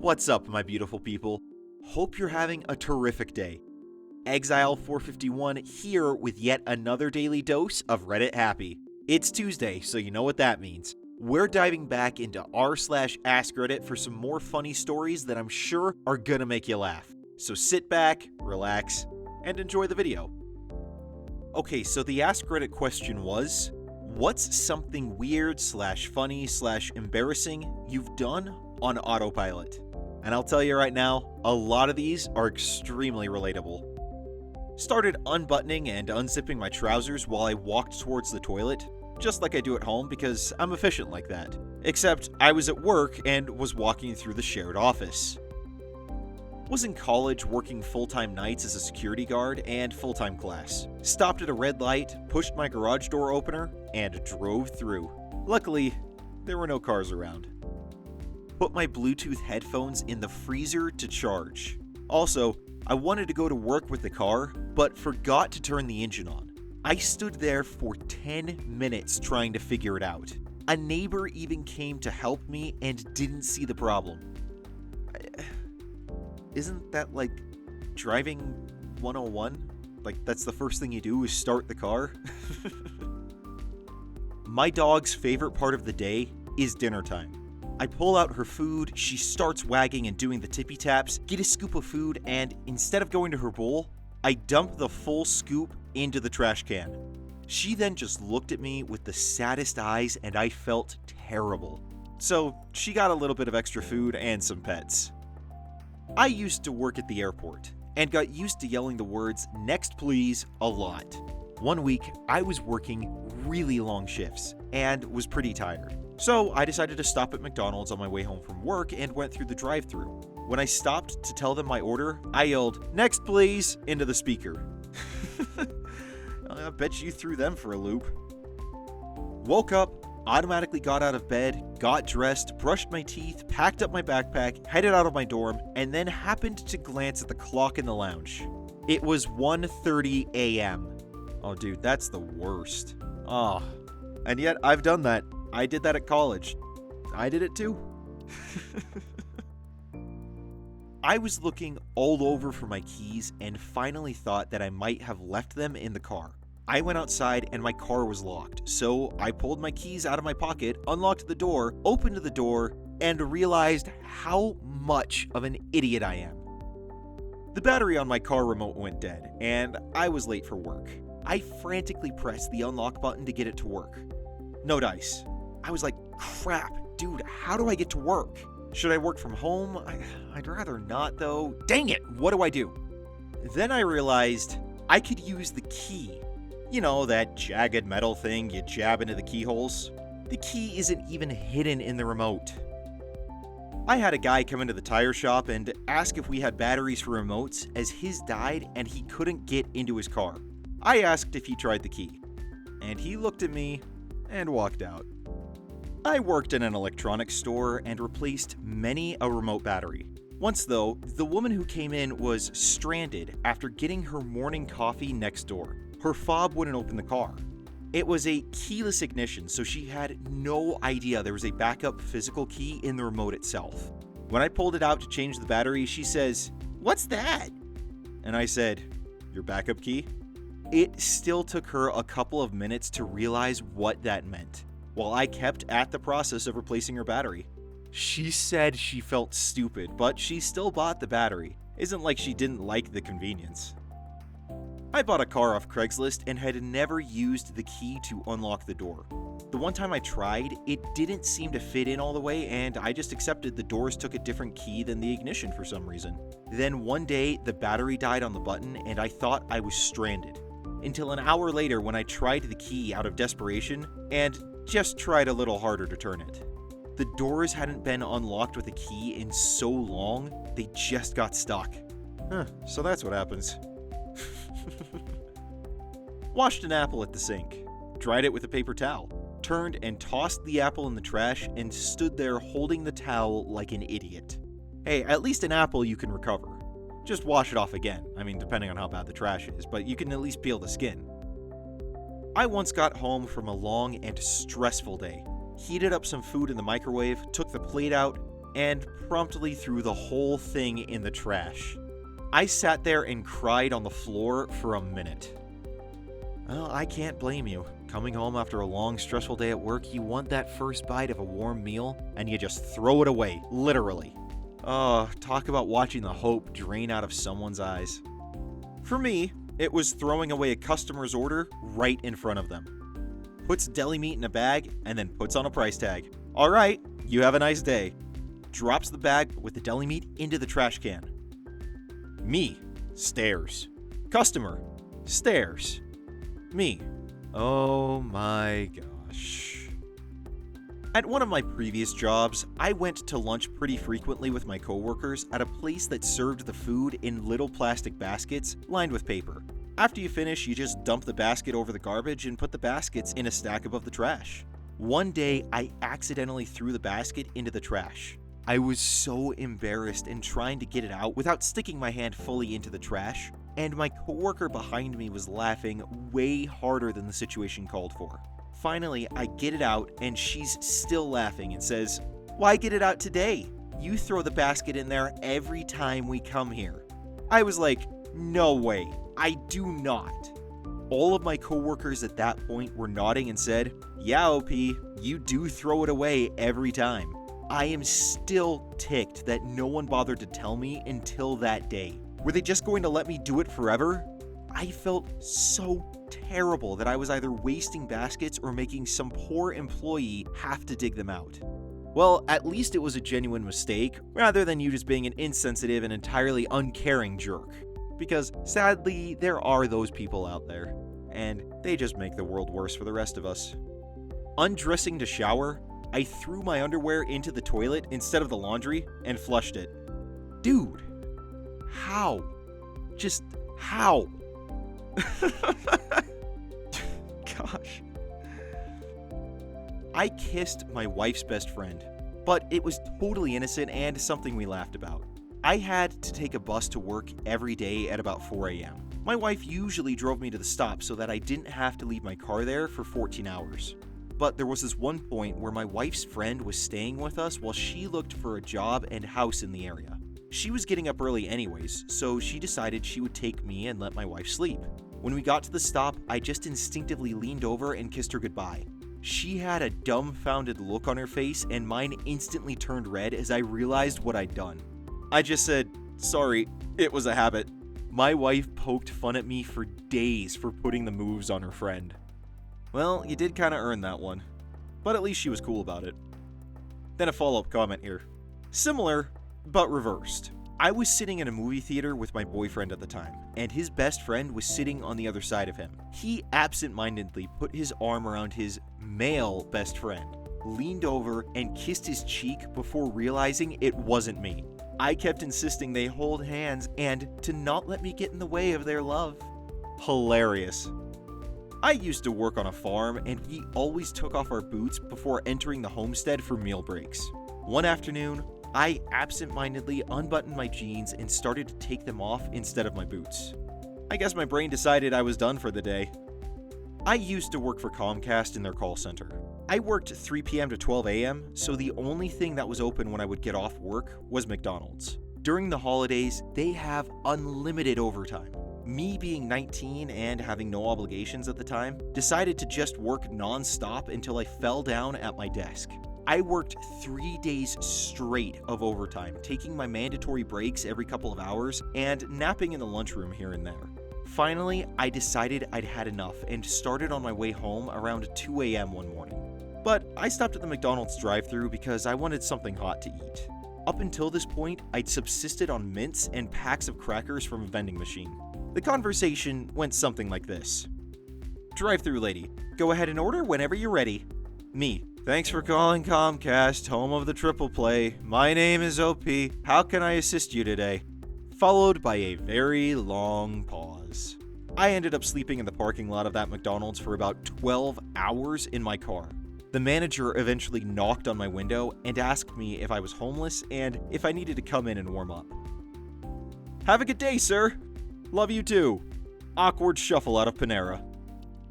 What's up, my beautiful people? Hope you're having a terrific day. Exile451 here with yet another daily dose of Reddit Happy. It's Tuesday, so you know what that means. We're diving back into r/AskReddit for some more funny stories that I'm sure are gonna make you laugh. So sit back, relax, and enjoy the video. Okay, so the AskReddit question was, what's something weird / funny / embarrassing you've done on autopilot? And I'll tell you right now, a lot of these are extremely relatable. Started unbuttoning and unzipping my trousers while I walked towards the toilet, just like I do at home because I'm efficient like that. Except I was at work and was walking through the shared office. Was in college working full-time nights as a security guard and full-time class. Stopped at a red light, pushed my garage door opener, and drove through. Luckily, there were no cars around. Put my Bluetooth headphones in the freezer to charge. Also, I wanted to go to work with the car, but forgot to turn the engine on. I stood there for 10 minutes trying to figure it out. A neighbor even came to help me and didn't see the problem. Isn't that like driving 101? Like, that's the first thing you do is start the car? My dog's favorite part of the day is dinner time. I pull out her food, she starts wagging and doing the tippy taps, get a scoop of food, and instead of going to her bowl, I dump the full scoop into the trash can. She then just looked at me with the saddest eyes and I felt terrible. So she got a little bit of extra food and some pets. I used to work at the airport and got used to yelling the words "next please" a lot. One week, I was working really long shifts and was pretty tired. So I decided to stop at McDonald's on my way home from work and went through the drive-thru. When I stopped to tell them my order, I yelled, "Next please," into the speaker. I bet you threw them for a loop. Woke up, automatically got out of bed, got dressed, brushed my teeth, packed up my backpack, headed out of my dorm, and then happened to glance at the clock in the lounge. It was 1:30 a.m. Oh dude, that's the worst. And yet I've done that. I did that at college. I did it too. I was looking all over for my keys and finally thought that I might have left them in the car. I went outside and my car was locked, so I pulled my keys out of my pocket, unlocked the door, opened the door, and realized how much of an idiot I am. The battery on my car remote went dead, and I was late for work. I frantically pressed the unlock button to get it to work. No dice. I was like, crap, dude, how do I get to work? Should I work from home? I'd rather not, though. Dang it, what do I do? Then I realized I could use the key. You know, that jagged metal thing you jab into the keyholes? The key isn't even hidden in the remote. I had a guy come into the tire shop and ask if we had batteries for remotes, as his died and he couldn't get into his car. I asked if he tried the key, and he looked at me and walked out. I worked in an electronics store and replaced many a remote battery. Once though, the woman who came in was stranded after getting her morning coffee next door. Her fob wouldn't open the car. It was a keyless ignition, so she had no idea there was a backup physical key in the remote itself. When I pulled it out to change the battery, she says, "What's that?" And I said, "Your backup key?" It still took her a couple of minutes to realize what that meant, while I kept at the process of replacing her battery. She said she felt stupid, but she still bought the battery. Isn't like she didn't like the convenience. I bought a car off Craigslist and had never used the key to unlock the door. The one time I tried, it didn't seem to fit in all the way, and I just accepted the doors took a different key than the ignition for some reason. Then one day, the battery died on the button and I thought I was stranded. Until an hour later when I tried the key out of desperation and just tried a little harder to turn it. The doors hadn't been unlocked with a key in so long, they just got stuck. So that's what happens. Washed an apple at the sink, dried it with a paper towel, turned and tossed the apple in the trash, and stood there holding the towel like an idiot. Hey, at least an apple you can recover. Just wash it off again. I mean, depending on how bad the trash is, but you can at least peel the skin. I once got home from a long and stressful day, heated up some food in the microwave, took the plate out, and promptly threw the whole thing in the trash. I sat there and cried on the floor for a minute. Well, I can't blame you. Coming home after a long, stressful day at work, you want that first bite of a warm meal, and you just throw it away, literally. Talk about watching the hope drain out of someone's eyes. For me, it was throwing away a customer's order right in front of them. Puts deli meat in a bag, and then puts on a price tag. All right, you have a nice day. Drops the bag with the deli meat into the trash can. Me, stares. Customer, stares. Me, oh my gosh. At one of my previous jobs, I went to lunch pretty frequently with my coworkers at a place that served the food in little plastic baskets lined with paper. After you finish, you just dump the basket over the garbage and put the baskets in a stack above the trash. One day, I accidentally threw the basket into the trash. I was so embarrassed and trying to get it out without sticking my hand fully into the trash, and my coworker behind me was laughing way harder than the situation called for. Finally, I get it out, and she's still laughing and says, "Why get it out today? You throw the basket in there every time we come here." I was like, "No way, I do not." All of my coworkers at that point were nodding and said, "Yeah, OP, you do throw it away every time." I am still ticked that no one bothered to tell me until that day. Were they just going to let me do it forever? I felt so terrible that I was either wasting baskets or making some poor employee have to dig them out. Well, at least it was a genuine mistake, rather than you just being an insensitive and entirely uncaring jerk. Because sadly, there are those people out there, and they just make the world worse for the rest of us. Undressing to shower, I threw my underwear into the toilet instead of the laundry and flushed it. Dude, how? Just how? Gosh. I kissed my wife's best friend, but it was totally innocent and something we laughed about. I had to take a bus to work every day at about 4 a.m. My wife usually drove me to the stop so that I didn't have to leave my car there for 14 hours. But there was this one point where my wife's friend was staying with us while she looked for a job and house in the area. She was getting up early anyways, so she decided she would take me and let my wife sleep. When we got to the stop, I just instinctively leaned over and kissed her goodbye. She had a dumbfounded look on her face, and mine instantly turned red as I realized what I'd done. I just said, "Sorry, it was a habit." My wife poked fun at me for days for putting the moves on her friend. Well, you did kinda earn that one, but at least she was cool about it. Then a follow-up comment here. Similar, but reversed. I was sitting in a movie theater with my boyfriend at the time, and his best friend was sitting on the other side of him. He absent-mindedly put his arm around his male best friend, leaned over, and kissed his cheek before realizing it wasn't me. I kept insisting they hold hands and to not let me get in the way of their love. Hilarious. I used to work on a farm, and we always took off our boots before entering the homestead for meal breaks. One afternoon, I absent-mindedly unbuttoned my jeans and started to take them off instead of my boots. I guess my brain decided I was done for the day. I used to work for Comcast in their call center. I worked 3 p.m. to 12 a.m., so the only thing that was open when I would get off work was McDonald's. During the holidays, they have unlimited overtime. Me being 19 and having no obligations at the time, decided to just work non-stop until I fell down at my desk. I worked 3 days straight of overtime, taking my mandatory breaks every couple of hours and napping in the lunchroom here and there. Finally, I decided I'd had enough and started on my way home around 2 a.m. one morning. But I stopped at the McDonald's drive-thru because I wanted something hot to eat. Up until this point, I'd subsisted on mints and packs of crackers from a vending machine. The conversation went something like this. Drive-thru lady, go ahead and order whenever you're ready. Me, thanks for calling Comcast, home of the triple play. My name is OP. How can I assist you today? Followed by a very long pause. I ended up sleeping in the parking lot of that McDonald's for about 12 hours in my car. The manager eventually knocked on my window and asked me if I was homeless and if I needed to come in and warm up. Have a good day, sir. Love you too. Awkward shuffle out of Panera.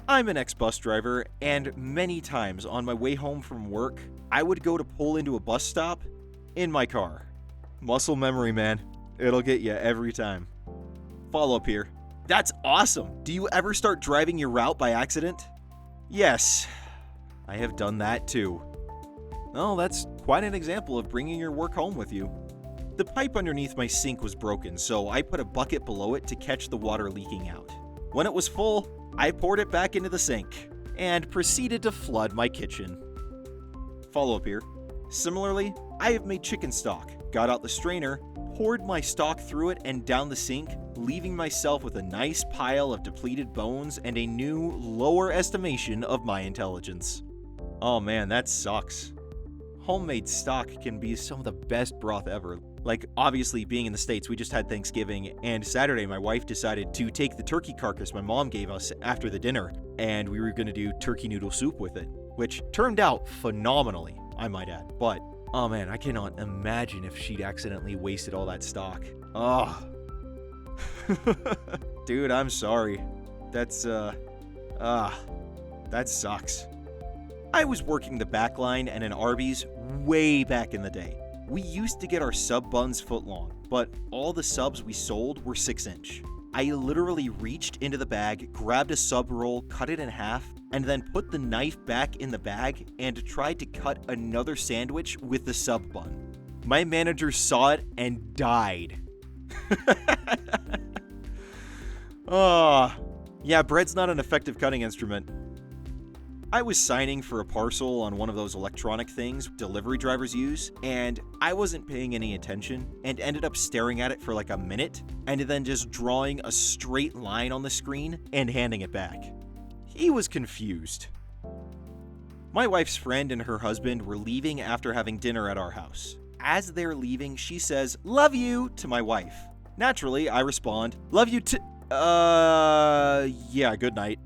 I'm an ex-bus driver, and many times on my way home from work, I would go to pull into a bus stop, in my car. Muscle memory, man. It'll get you every time. Follow up here. That's awesome. Do you ever start driving your route by accident? Yes, I have done that too. Oh, that's quite an example of bringing your work home with you. The pipe underneath my sink was broken, so I put a bucket below it to catch the water leaking out. When it was full, I poured it back into the sink and proceeded to flood my kitchen. Follow up here. Similarly, I have made chicken stock, got out the strainer, poured my stock through it and down the sink, leaving myself with a nice pile of depleted bones and a new, lower estimation of my intelligence. Oh man, that sucks. Homemade stock can be some of the best broth ever. Like, obviously, being in the States, we just had Thanksgiving, and Saturday my wife decided to take the turkey carcass my mom gave us after the dinner, and we were going to do turkey noodle soup with it, which turned out phenomenally, I might add. But, oh man, I cannot imagine if she'd accidentally wasted all that stock. Oh. Dude, I'm sorry. That sucks. I was working the back line at an Arby's way back in the day. We used to get our sub buns foot long, but all the subs we sold were 6-inch. I literally reached into the bag, grabbed a sub roll, cut it in half, and then put the knife back in the bag and tried to cut another sandwich with the sub bun. My manager saw it and died. Yeah, bread's not an effective cutting instrument. I was signing for a parcel on one of those electronic things delivery drivers use, and I wasn't paying any attention and ended up staring at it for like a minute and then just drawing a straight line on the screen and handing it back. He was confused. My wife's friend and her husband were leaving after having dinner at our house. As they're leaving, she says, "Love you," to my wife. Naturally, I respond, "Love you too." Yeah, good night.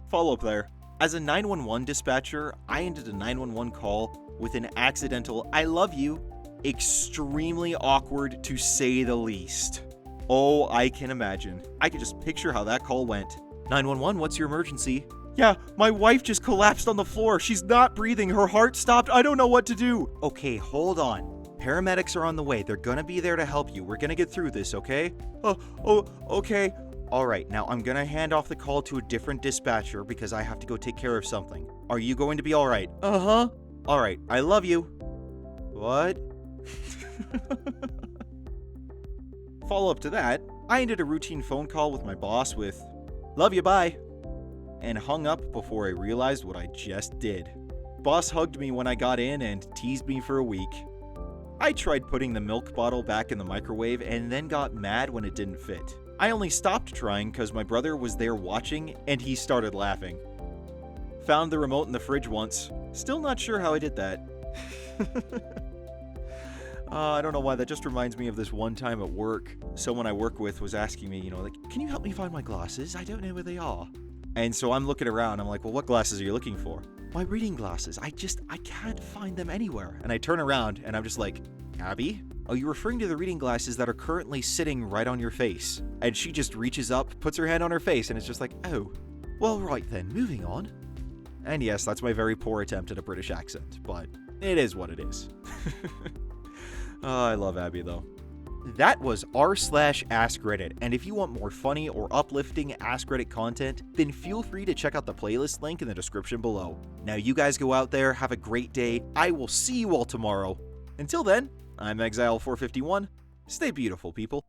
Follow up there. As a 911 dispatcher, I ended a 911 call with an accidental "I love you." Extremely awkward, to say the least. Oh, I can imagine. I can just picture how that call went. 911, what's your emergency? Yeah, my wife just collapsed on the floor. She's not breathing. Her heart stopped. I don't know what to do. Okay, hold on. Paramedics are on the way. They're gonna be there to help you. We're gonna get through this, okay? Okay. Alright, now I'm gonna hand off the call to a different dispatcher because I have to go take care of something. Are you going to be alright? Uh-huh. Alright, I love you. What? Follow up to that, I ended a routine phone call with my boss with, "Love you, bye," and hung up before I realized what I just did. Boss hugged me when I got in and teased me for a week. I tried putting the milk bottle back in the microwave and then got mad when it didn't fit. I only stopped trying because my brother was there watching and he started laughing. Found the remote in the fridge once. Still not sure how I did that. I don't know why, that just reminds me of this one time at work. Someone I work with was asking me, like, "Can you help me find my glasses? I don't know where they are." And so I'm looking around, I'm like, "Well, what glasses are you looking for?" "My reading glasses. I can't find them anywhere." And I turn around and I'm just like, "Abby? Oh, you're referring to the reading glasses that are currently sitting right on your face." And she just reaches up, puts her hand on her face, and it's just like, "Oh, well, right then, moving on." And yes, that's my very poor attempt at a British accent, but it is what it is. Oh, I love Abby, though. That was r/AskReddit, and if you want more funny or uplifting AskReddit content, then feel free to check out the playlist link in the description below. Now you guys go out there, have a great day. I will see you all tomorrow. Until then, I'm Exile451. Stay beautiful, people.